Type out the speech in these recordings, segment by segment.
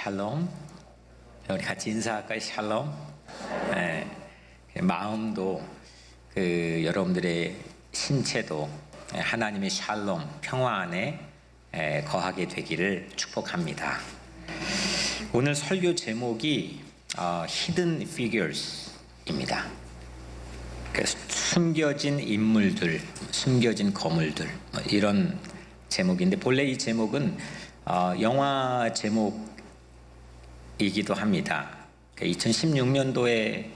샬롬. 우리 같이 인사할까요? 샬롬. 네. 마음도 여러분들의 신체도 하나님의 샬롬 평화 안에 거하게 되기를 축복합니다. 오늘 설교 제목이 Hidden Figures입니다. 숨겨진 인물들, 숨겨진 거물들, 이런 제목인데 본래 이 제목은 영화 제목이기도 합니다. 2016년도에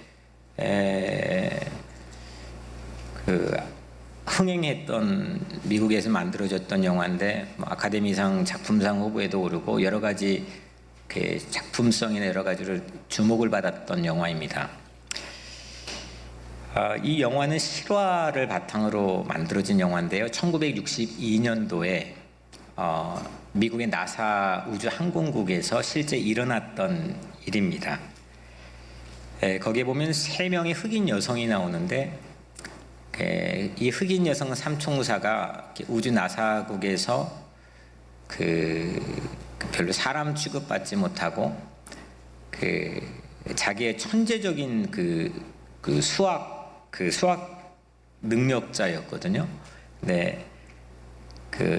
흥행했던 미국에서 만들어졌던 영화인데 아카데미상 작품상 후보에도 오르고 여러 가지 작품성이나 여러 가지로 주목을 받았던 영화입니다. 이 영화는 실화를 바탕으로 만들어진 영화인데요. 1962년도에 미국의 나사 우주항공국에서 실제 일어났던 일입니다. 거기에 보면 3명의 흑인 여성이 나오는데 이 흑인 여성 삼총사가 우주 나사국에서 별로 사람 취급받지 못하고 자기의 천재적인 수학 능력자였거든요. 네.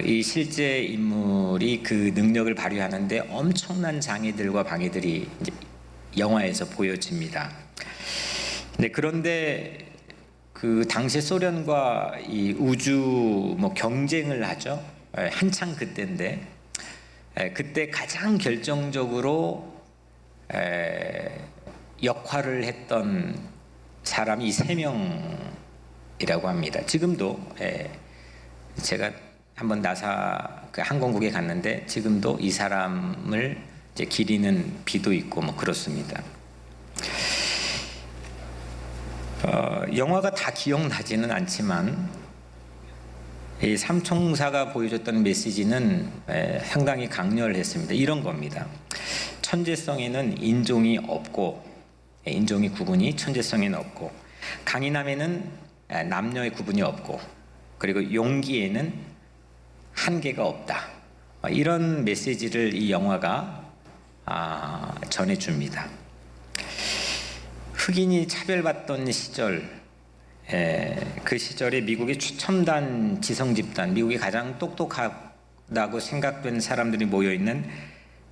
이 실제 인물이 그 능력을 발휘하는데 엄청난 장애들과 방해들이 이제 영화에서 보여집니다. 네, 그런데 당시 소련과 이 우주 경쟁을 하죠. 한창 그때인데 그때 가장 결정적으로 역할을 했던 사람이 이 3명이라고 합니다. 지금도 제가 한번 나사 항공국에 갔는데 지금도 이 사람을 이제 기리는 비도 있고 그렇습니다. 영화가 다 기억나지는 않지만 이 삼총사가 보여줬던 메시지는 상당히 강렬했습니다. 이런 겁니다. 천재성에는 인종이 없고, 인종의 구분이 천재성에는 없고, 강인함에는 남녀의 구분이 없고, 그리고 용기에는 한계가 없다. 이런 메시지를 이 영화가 전해줍니다. 흑인이 차별받던 시절, 그 시절에 미국의 최첨단 지성집단, 미국이 가장 똑똑하다고 생각된 사람들이 모여있는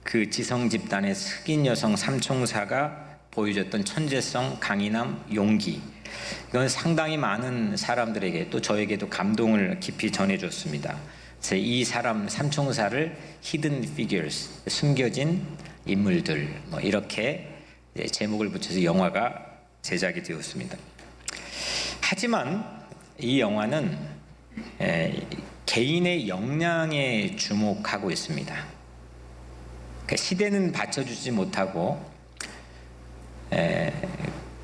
그 지성집단의 흑인 여성 삼총사가 보여줬던 천재성, 강인함, 용기, 이건 상당히 많은 사람들에게 또 저에게도 감동을 깊이 전해줬습니다. 그래서 이 사람 삼총사를 Hidden Figures, 숨겨진 인물들, 이렇게 제목을 붙여서 영화가 제작이 되었습니다. 하지만 이 영화는 개인의 역량에 주목하고 있습니다. 그러니까 시대는 받쳐주지 못하고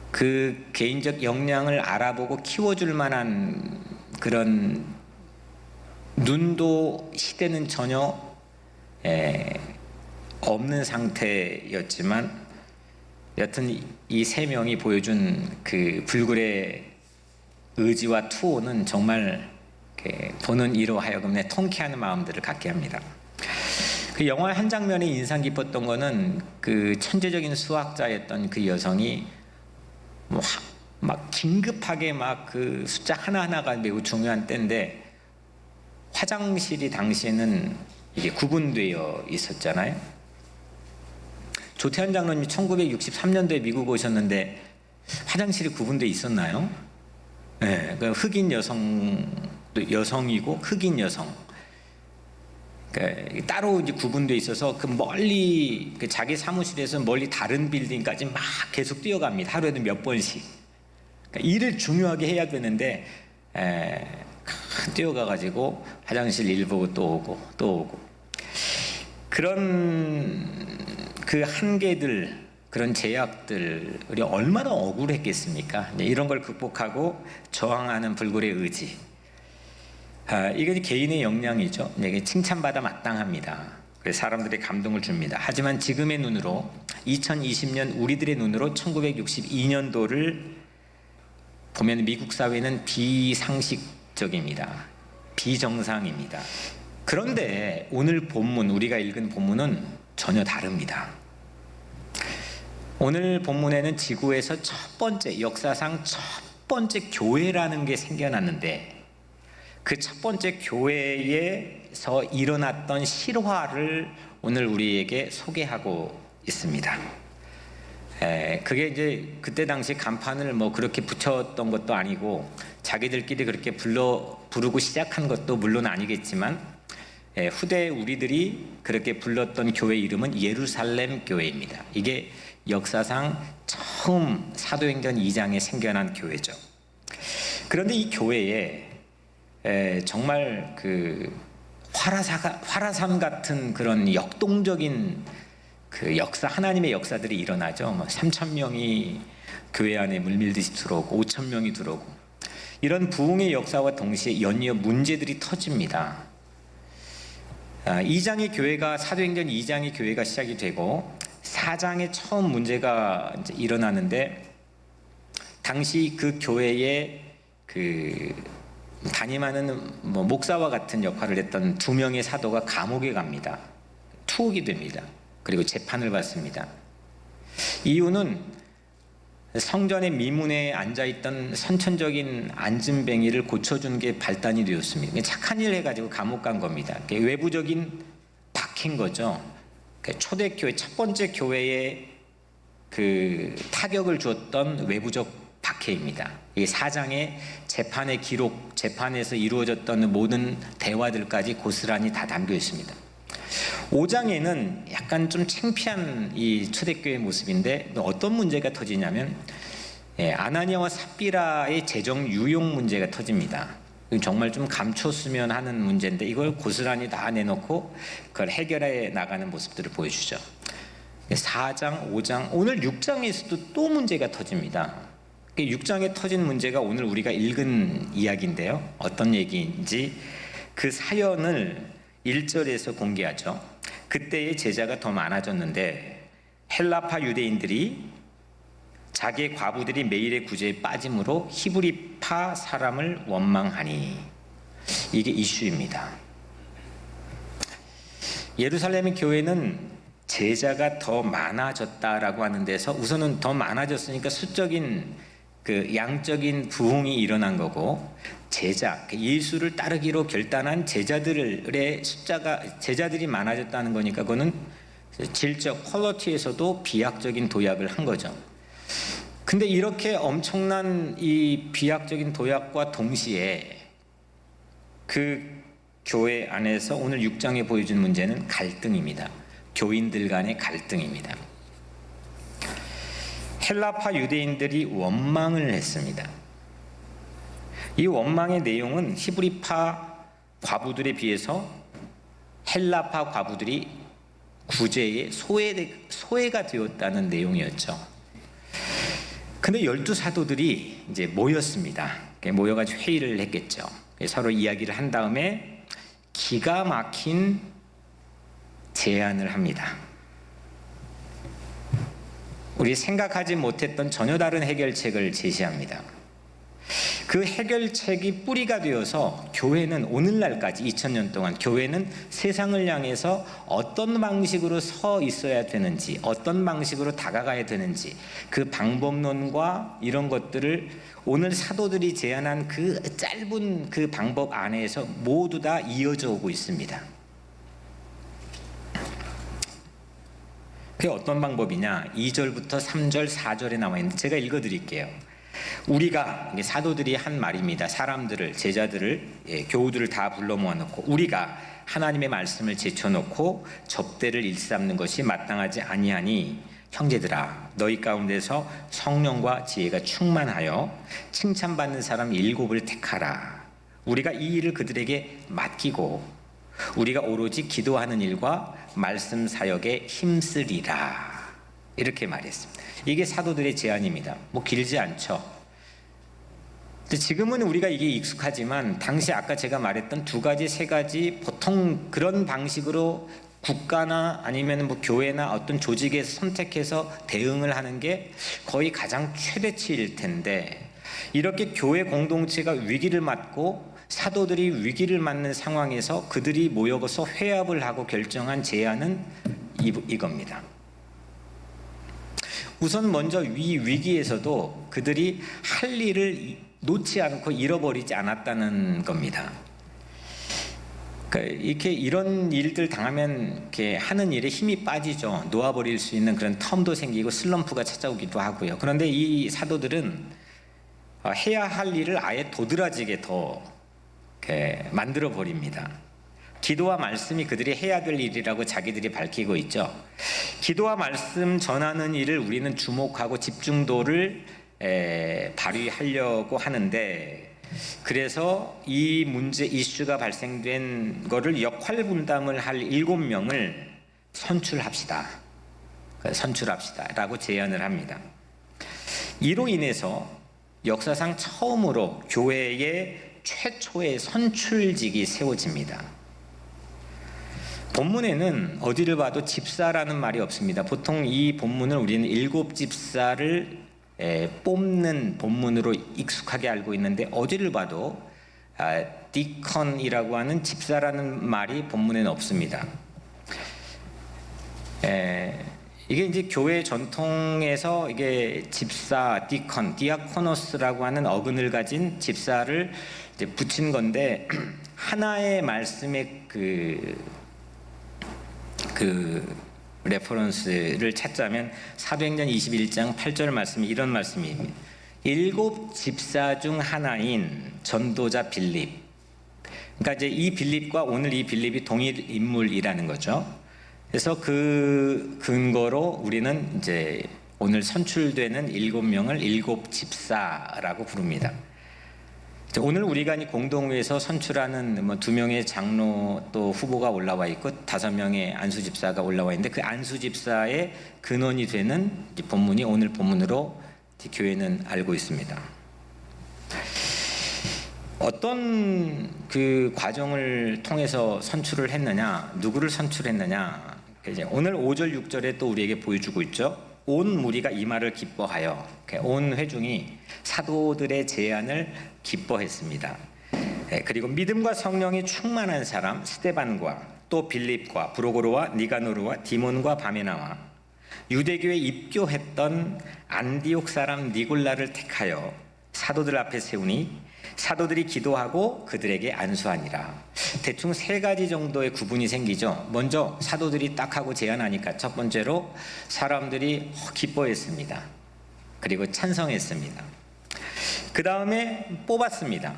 그 개인적 역량을 알아보고 키워줄 만한 그런 눈도 시대는 전혀 없는 상태였지만 여튼 이 3명이 보여준 그 불굴의 의지와 투혼은 정말 보는 이로 하여금 통쾌한 마음들을 갖게 합니다. 그 영화의 한 장면에 인상 깊었던 거는 그 천재적인 수학자였던 그 여성이 막 긴급하게 그 숫자 하나하나가 매우 중요한 때인데 화장실이 당시에는 이게 구분되어 있었잖아요. 조태현 장로님이 1963년도에 미국 오셨는데 화장실이 구분되어 있었나요? 네, 흑인 여성이고 흑인 여성. 따로 이제 구분되어 있어서 멀리 자기 사무실에서 멀리 다른 빌딩까지 막 계속 뛰어갑니다. 하루에도 몇 번씩. 일을 중요하게 해야 되는데 뛰어가가지고 화장실 일 보고 또 오고 또 오고 그런 그 한계들, 그런 제약들이 얼마나 억울했겠습니까? 이런 걸 극복하고 저항하는 불굴의 의지. 이게 개인의 역량이죠. 이게 칭찬받아 마땅합니다. 그래서 사람들의 감동을 줍니다. 하지만 지금의 눈으로 2020년 우리들의 눈으로 1962년도를 보면 미국 사회는 비상식적입니다. 비정상입니다. 그런데 오늘 본문, 우리가 읽은 본문은 전혀 다릅니다. 오늘 본문에는 지구에서 첫 번째, 역사상 첫 번째 교회라는 게 생겨났는데 그 첫 번째 교회에서 일어났던 실화를 오늘 우리에게 소개하고 있습니다. 그게 이제 그때 당시 간판을 뭐 그렇게 붙였던 것도 아니고 자기들끼리 그렇게 부르고 시작한 것도 물론 아니겠지만 후대 우리들이 그렇게 불렀던 교회 이름은 예루살렘 교회입니다. 이게 역사상 처음 사도행전 2장에 생겨난 교회죠. 그런데 이 교회에 정말 그 화라산 같은 그런 역동적인 그 역사, 하나님의 역사들이 일어나죠. 뭐 3,000명이 교회 안에 물밀듯이 들어오고 5,000명이 들어오고 이런 부흥의 역사와 동시에 연이어 문제들이 터집니다. 2장의 교회가 사도행전 2장의 교회가 시작이 되고 4장에 처음 문제가 이제 일어나는데 당시 그 교회에 그 담임하는 뭐 목사와 같은 역할을 했던 2명의 사도가 감옥에 갑니다. 투옥이 됩니다. 그리고 재판을 받습니다. 이유는 성전의 미문에 앉아있던 선천적인 앉은뱅이를 고쳐준 게 발단이 되었습니다. 착한 일을 해가지고 감옥 간 겁니다. 외부적인 박해인 거죠. 초대교회, 첫 번째 교회에 그 타격을 주었던 외부적 박해입니다. 이 4장의 재판의 기록, 재판에서 이루어졌던 모든 대화들까지 고스란히 다 담겨 있습니다. 5장에는 약간 좀 창피한 이 초대교회 모습인데 어떤 문제가 터지냐면 아나니아와 삽비라의 재정 유용 문제가 터집니다. 정말 좀 감췄으면 하는 문제인데 이걸 고스란히 다 내놓고 그걸 해결해 나가는 모습들을 보여주죠. 4장, 5장, 오늘 6장에서도 또 문제가 터집니다. 6장에 터진 문제가 오늘 우리가 읽은 이야기인데요. 어떤 얘기인지 그 사연을 1절에서 공개하죠. 그때의 제자가 더 많아졌는데 헬라파 유대인들이 자기의 과부들이 매일의 구제에 빠짐으로 히브리파 사람을 원망하니, 이게 이슈입니다. 예루살렘의 교회는 제자가 더 많아졌다라고 하는 데서 우선은 더 많아졌으니까 수적인 그 양적인 부흥이 일어난 거고, 제자, 예수를 따르기로 결단한 제자들의 숫자가, 제자들이 많아졌다는 거니까 그거는 질적 퀄리티에서도 비약적인 도약을 한 거죠. 근데 이렇게 엄청난 이 비약적인 도약과 동시에 그 교회 안에서 오늘 6장에 보여준 문제는 갈등입니다. 교인들 간의 갈등입니다. 헬라파 유대인들이 원망을 했습니다. 이 원망의 내용은 히브리파 과부들에 비해서 헬라파 과부들이 구제의 소외가 되었다는 내용이었죠. 근데 12사도들이 이제 모였습니다. 모여가지고 회의를 했겠죠. 서로 이야기를 한 다음에 기가 막힌 제안을 합니다. 우리 생각하지 못했던 전혀 다른 해결책을 제시합니다. 그 해결책이 뿌리가 되어서 교회는 오늘날까지 2000년 동안 교회는 세상을 향해서 어떤 방식으로 서 있어야 되는지, 어떤 방식으로 다가가야 되는지, 그 방법론과 이런 것들을 오늘 사도들이 제안한 그 짧은 그 방법 안에서 모두 다 이어져 오고 있습니다. 그게 어떤 방법이냐? 2절부터 3절, 4절에 나와 있는데 제가 읽어드릴게요. 우리가, 사도들이 한 말입니다. 사람들을, 제자들을, 교우들을 다 불러 모아놓고 우리가 하나님의 말씀을 제쳐놓고 접대를 일삼는 것이 마땅하지 아니하니 형제들아, 너희 가운데서 성령과 지혜가 충만하여 칭찬받는 사람 7을 택하라. 우리가 이 일을 그들에게 맡기고 우리가 오로지 기도하는 일과 말씀 사역에 힘쓰리라. 이렇게 말했습니다. 이게 사도들의 제안입니다. 뭐 길지 않죠. 근데 지금은 우리가 이게 익숙하지만 당시 아까 제가 말했던 2가지, 3가지 보통 그런 방식으로 국가나 아니면 뭐 교회나 어떤 조직에서 선택해서 대응을 하는 게 거의 가장 최대치일 텐데, 이렇게 교회 공동체가 위기를 맞고 사도들이 위기를 맞는 상황에서 그들이 모여서 회합을 하고 결정한 제안은 이겁니다. 우선 먼저 이 위기에서도 그들이 할 일을 놓지 않고 잃어버리지 않았다는 겁니다. 그러니까 이렇게 이런 일들 당하면 이렇게 하는 일에 힘이 빠지죠. 놓아버릴 수 있는 그런 텀도 생기고 슬럼프가 찾아오기도 하고요. 그런데 이 사도들은 해야 할 일을 아예 도드라지게 더 이렇게 만들어 버립니다. 기도와 말씀이 그들이 해야 될 일이라고 자기들이 밝히고 있죠. 기도와 말씀 전하는 일을 우리는 주목하고 집중도를 발휘하려고 하는데, 그래서 이 문제 이슈가 발생된 거를 역할 분담을 할 7명을 선출합시다 라고 제안을 합니다. 이로 인해서 역사상 처음으로 교회의 최초의 선출직이 세워집니다. 본문에는 어디를 봐도 집사라는 말이 없습니다. 보통 이 본문을 우리는 7 집사를 뽑는 본문으로 익숙하게 알고 있는데, 어디를 봐도 디컨이라고 하는 집사라는 말이 본문에는 없습니다. 이게 이제 교회 전통에서 이게 집사, 디컨, 디아코노스라고 하는 어근을 가진 집사를 이제 붙인 건데, 하나의 말씀의 그 레퍼런스를 찾자면 사도행전 21장 8절 말씀이 이런 말씀입니다. 7 집사 중 하나인 전도자 빌립. 그러니까 이제 이 빌립과 오늘 이 빌립이 동일 인물이라는 거죠. 그래서 그 근거로 우리는 이제 오늘 선출되는 7명을 7 집사라고 부릅니다. 오늘 우리가 공동회에서 선출하는 2명의 장로 또 후보가 올라와 있고 5명의 안수 집사가 올라와 있는데, 그 안수 집사의 근원이 되는 본문이 오늘 본문으로 교회는 알고 있습니다. 어떤 그 과정을 통해서 선출을 했느냐, 누구를 선출했느냐, 이제 오늘 5절 6절에 또 우리에게 보여주고 있죠. 온 무리가 이 말을 기뻐하여, 온 회중이 사도들의 제안을 기뻐했습니다. 그리고 믿음과 성령이 충만한 사람 스데반과 또 빌립과 브로고로와 니가노르와 디몬과 바메나와 유대교에 입교했던 안디옥 사람 니골라를 택하여 사도들 앞에 세우니 사도들이 기도하고 그들에게 안수하니라. 대충 3가지 정도의 구분이 생기죠. 먼저 사도들이 딱 하고 제안하니까 첫 번째로 사람들이 기뻐했습니다. 그리고 찬성했습니다. 그 다음에 뽑았습니다.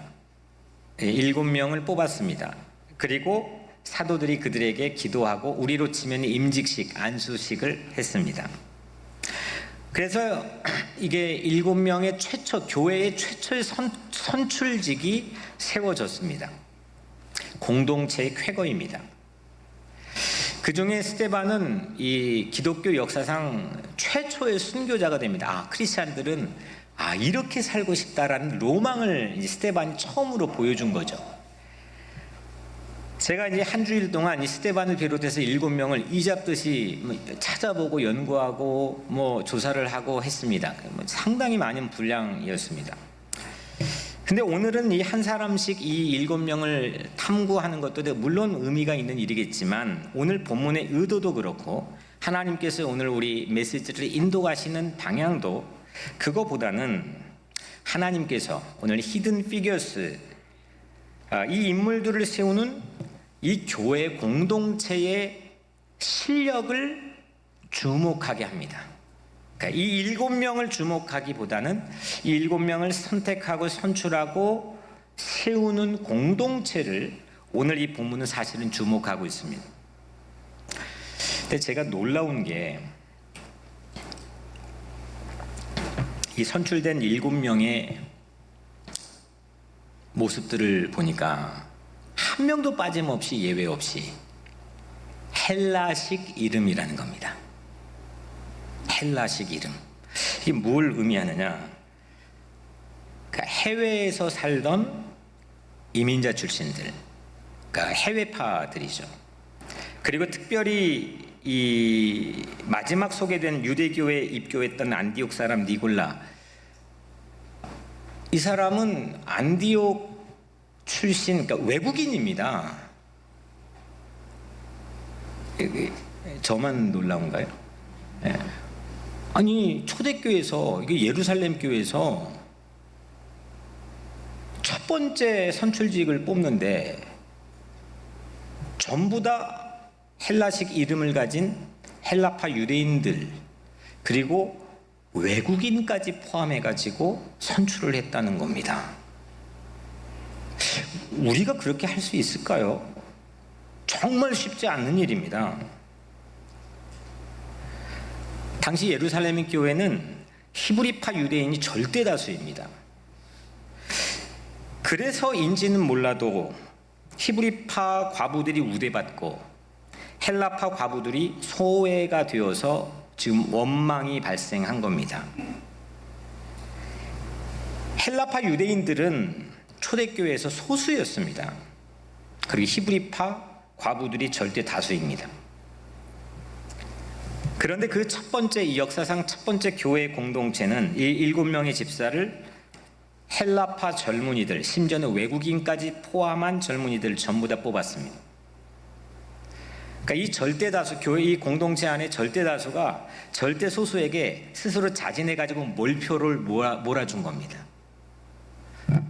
7명을 뽑았습니다. 그리고 사도들이 그들에게 기도하고 우리로 치면 임직식, 안수식을 했습니다. 그래서 이게 7명의 교회의 최초의 선출직이 세워졌습니다. 공동체의 쾌거입니다. 그 중에 스데반은 이 기독교 역사상 최초의 순교자가 됩니다. 크리스찬들은 이렇게 살고 싶다라는 로망을 스데반이 처음으로 보여준 거죠. 제가 이제 한 주일 동안 이 스데반을 비롯해서 7명을 이잡듯이 찾아보고 연구하고 조사를 하고 했습니다. 상당히 많은 분량이었습니다. 근데 오늘은 이 한 사람씩 이 7명을 탐구하는 것도 물론 의미가 있는 일이겠지만, 오늘 본문의 의도도 그렇고 하나님께서 오늘 우리 메시지를 인도하시는 방향도 그거보다는 하나님께서 오늘 히든 피겨스, 이 인물들을 세우는 이 교회 공동체의 실력을 주목하게 합니다. 그러니까 이 7명을 주목하기보다는 이 7명을 선택하고 선출하고 세우는 공동체를 오늘 이 본문은 사실은 주목하고 있습니다. 근데 제가 놀라운 게, 이 선출된 7명의 모습들을 보니까 한 명도 빠짐없이 예외 없이 헬라식 이름이라는 겁니다. 헬라식 이름. 이게 뭘 의미하느냐? 그러니까 해외에서 살던 이민자 출신들, 그러니까 해외파들이죠. 그리고 특별히 이 마지막 소개된 유대교에 입교했던 안디옥 사람 니골라, 이 사람은 안디옥 출신, 그러니까 외국인입니다. 저만 놀라운가요? 네. 아니 초대교회에서, 이게 예루살렘 교회에서 첫 번째 선출직을 뽑는데 전부 다 헬라식 이름을 가진 헬라파 유대인들 그리고 외국인까지 포함해가지고 선출을 했다는 겁니다. 우리가 그렇게 할 수 있을까요? 정말 쉽지 않는 일입니다. 당시 예루살렘 교회는 히브리파 유대인이 절대 다수입니다. 그래서인지는 몰라도 히브리파 과부들이 우대받고 헬라파 과부들이 소외가 되어서 지금 원망이 발생한 겁니다. 헬라파 유대인들은 초대교회에서 소수였습니다. 그리고 히브리파 과부들이 절대 다수입니다. 그런데 그 첫 번째, 이 역사상 첫 번째 교회 공동체는 이 7명의 집사를 헬라파 젊은이들, 심지어는 외국인까지 포함한 젊은이들 전부 다 뽑았습니다. 그러니까 이 절대다수, 교회 이 공동체 안에 절대다수가 절대소수에게 스스로 자진해가지고 몰표를 몰아준 겁니다.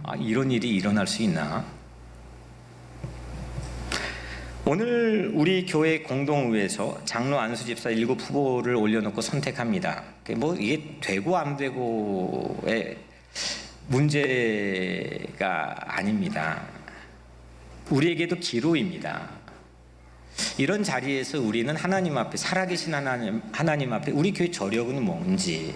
아, 이런 일이 일어날 수 있나? 오늘 우리 교회 공동의회에서 장로 안수 집사 7 후보를 올려놓고 선택합니다. 뭐 이게 되고 안 되고의 문제가 아닙니다. 우리에게도 기로입니다. 이런 자리에서 우리는 하나님 앞에, 살아계신 하나님 앞에 우리 교회 저력은 뭔지,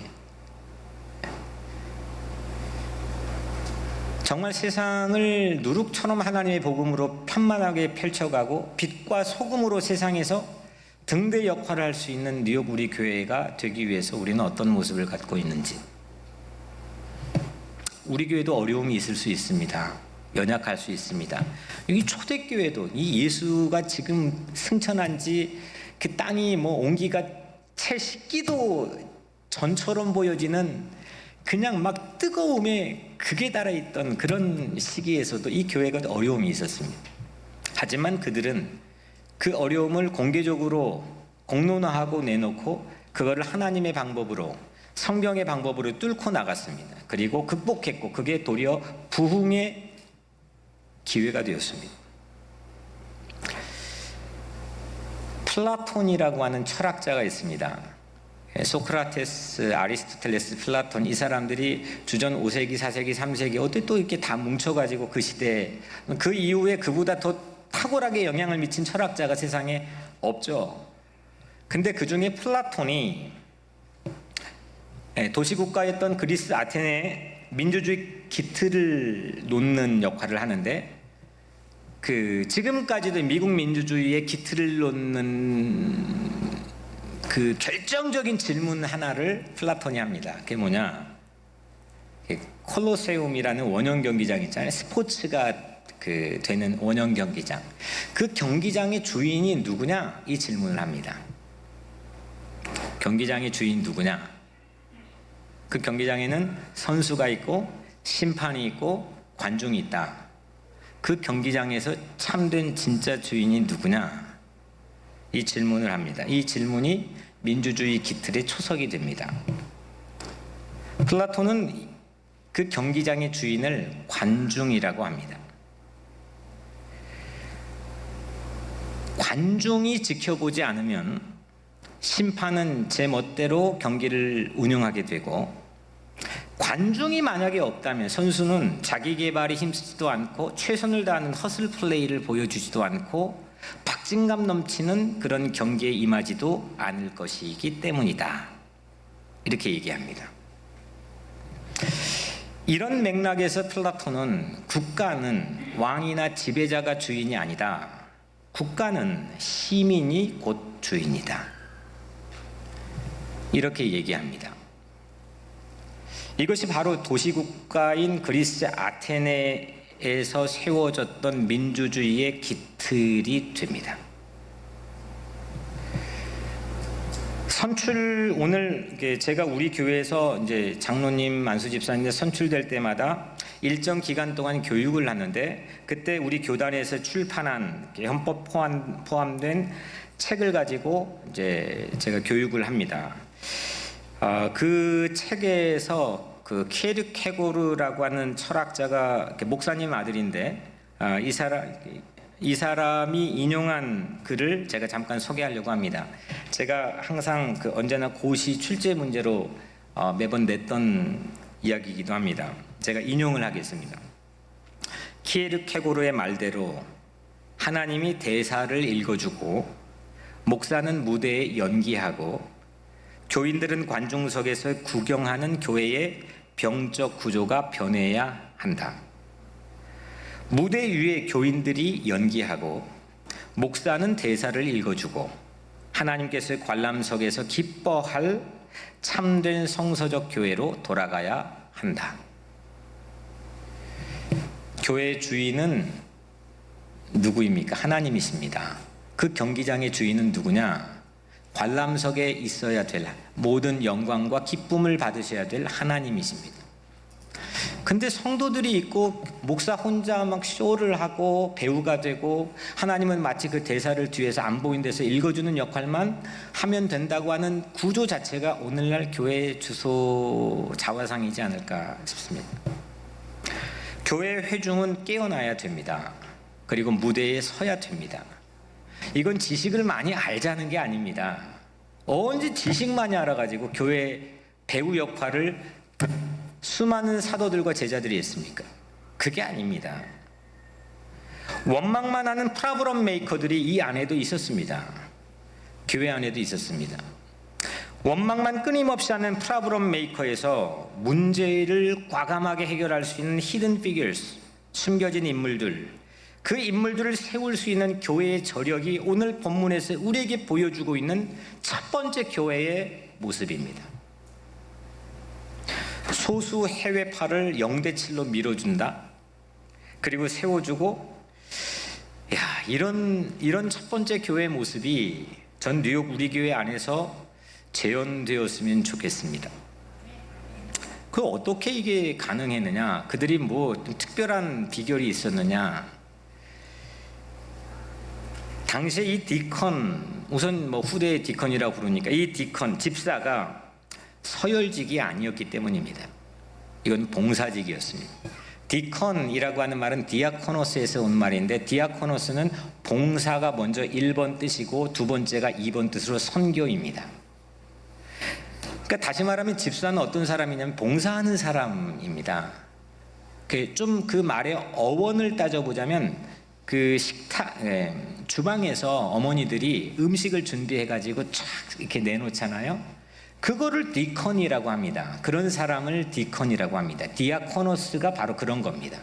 정말 세상을 누룩처럼 하나님의 복음으로 편만하게 펼쳐가고 빛과 소금으로 세상에서 등대 역할을 할 수 있는 뉴욕 우리 교회가 되기 위해서 우리는 어떤 모습을 갖고 있는지. 우리 교회도 어려움이 있을 수 있습니다. 연약할 수 있습니다. 여기 초대교회도 이 예수가 지금 승천한 지 그 땅이 뭐 온기가 채 식기도 전처럼 보여지는 그냥 막 뜨거움에 극에 달아있던 그런 시기에서도 이 교회가 어려움이 있었습니다. 하지만 그들은 그 어려움을 공개적으로 공론화하고 내놓고 그거를 하나님의 방법으로, 성경의 방법으로 뚫고 나갔습니다. 그리고 극복했고 그게 도리어 부흥의 기회가 되었습니다. 플라톤이라고 하는 철학자가 있습니다. 소크라테스, 아리스토텔레스, 플라톤, 이 사람들이 주전 5세기, 4세기, 3세기 어때 또 이렇게 다 뭉쳐가지고 그 시대에, 그 이후에 그보다 더 탁월하게 영향을 미친 철학자가 세상에 없죠. 근데 그 중에 플라톤이 도시국가였던 그리스 아테네에 민주주의 기틀을 놓는 역할을 하는데, 그 지금까지도 미국 민주주의의 기틀을 놓는 그 결정적인 질문 하나를 플라톤이 합니다. 그게 뭐냐? 콜로세움이라는 원형 경기장 있잖아요. 스포츠가 그 되는 원형 경기장. 그 경기장의 주인이 누구냐? 이 질문을 합니다. 경기장의 주인 누구냐? 그 경기장에는 선수가 있고 심판이 있고 관중이 있다. 그 경기장에서 참된 진짜 주인이 누구냐? 이 질문을 합니다. 이 질문이 민주주의 기틀의 초석이 됩니다. 플라톤은 그 경기장의 주인을 관중이라고 합니다. 관중이 지켜보지 않으면 심판은 제 멋대로 경기를 운영하게 되고, 관중이 만약에 없다면 선수는 자기 개발에 힘쓰지도 않고 최선을 다하는 허슬 플레이를 보여주지도 않고 박진감 넘치는 그런 경기에 임하지도 않을 것이기 때문이다. 이렇게 얘기합니다. 이런 맥락에서 플라톤은 국가는 왕이나 지배자가 주인이 아니다. 국가는 시민이 곧 주인이다. 이렇게 얘기합니다. 이것이 바로 도시국가인 그리스 아테네에서 세워졌던 민주주의의 기틀이 됩니다. 선출, 오늘 제가 우리 교회에서 이제 장로님, 안수 집사님들 선출될 때마다 일정 기간 동안 교육을 하는데, 그때 우리 교단에서 출판한 헌법 포함된 책을 가지고 이제 제가 교육을 합니다. 그 책에서 그 키에르케고르라고 하는 철학자가 목사님 아들인데 이 사람이 인용한 글을 제가 잠깐 소개하려고 합니다. 제가 항상 언제나 고시 출제 문제로 매번 냈던 이야기이기도 합니다. 제가 인용을 하겠습니다. 키에르케고르의 말대로 하나님이 대사를 읽어주고 목사는 무대에 연기하고 교인들은 관중석에서 구경하는 교회의 병적 구조가 변해야 한다. 무대 위에 교인들이 연기하고 목사는 대사를 읽어주고 하나님께서 관람석에서 기뻐할 참된 성서적 교회로 돌아가야 한다. 교회의 주인은 누구입니까? 하나님이십니다. 그 경기장의 주인은 누구냐? 관람석에 있어야 될 모든 영광과 기쁨을 받으셔야 될 하나님이십니다. 근데 성도들이 있고 목사 혼자 막 쇼를 하고 배우가 되고 하나님은 마치 그 대사를 뒤에서 안 보이는 데서 읽어주는 역할만 하면 된다고 하는 구조 자체가 오늘날 교회의 주소 자화상이지 않을까 싶습니다. 교회 회중은 깨어나야 됩니다. 그리고 무대에 서야 됩니다. 이건 지식을 많이 알자는 게 아닙니다. 언제 지식만이 알아가지고 교회 배우 역할을 수많은 사도들과 제자들이 했습니까? 그게 아닙니다. 원망만 하는 프라브럼 메이커들이 이 안에도 있었습니다. 교회 안에도 있었습니다. 원망만 끊임없이 하는 프라브럼 메이커에서 문제를 과감하게 해결할 수 있는 히든 피규어스, 숨겨진 인물들, 그 인물들을 세울 수 있는 교회의 저력이 오늘 본문에서 우리에게 보여주고 있는 첫 번째 교회의 모습입니다. 소수 해외파를 0대7로 밀어준다. 그리고 세워주고, 이런 첫 번째 교회의 모습이 전 뉴욕 우리 교회 안에서 재현되었으면 좋겠습니다. 그 어떻게 이게 가능했느냐? 그들이 뭐 특별한 비결이 있었느냐? 당시에 이 디컨, 우선 뭐 후대의 디컨이라고 부르니까 이 디컨, 집사가 서열직이 아니었기 때문입니다. 이건 봉사직이었습니다. 디컨이라고 하는 말은 디아코노스에서 온 말인데, 디아코노스는 봉사가 먼저 1번 뜻이고 두 번째가 2번 뜻으로 선교입니다. 그러니까 다시 말하면 집사는 어떤 사람이냐면 봉사하는 사람입니다. 좀 그 말의 어원을 따져보자면 주방에서 어머니들이 음식을 준비해가지고 쫙 이렇게 내놓잖아요. 그거를 디컨이라고 합니다. 그런 사람을 디컨이라고 합니다. 디아코노스가 바로 그런 겁니다.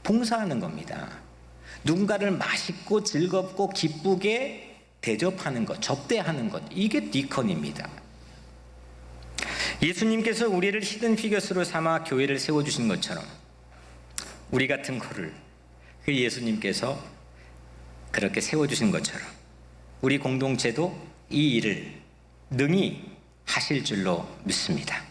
봉사하는 겁니다. 누군가를 맛있고 즐겁고 기쁘게 대접하는 것, 접대하는 것, 이게 디컨입니다. 예수님께서 우리를 히든 피겨스로 삼아 교회를 세워주신 것처럼 우리 같은 거를 그 예수님께서 그렇게 세워주신 것처럼 우리 공동체도 이 일을 능히 하실 줄로 믿습니다.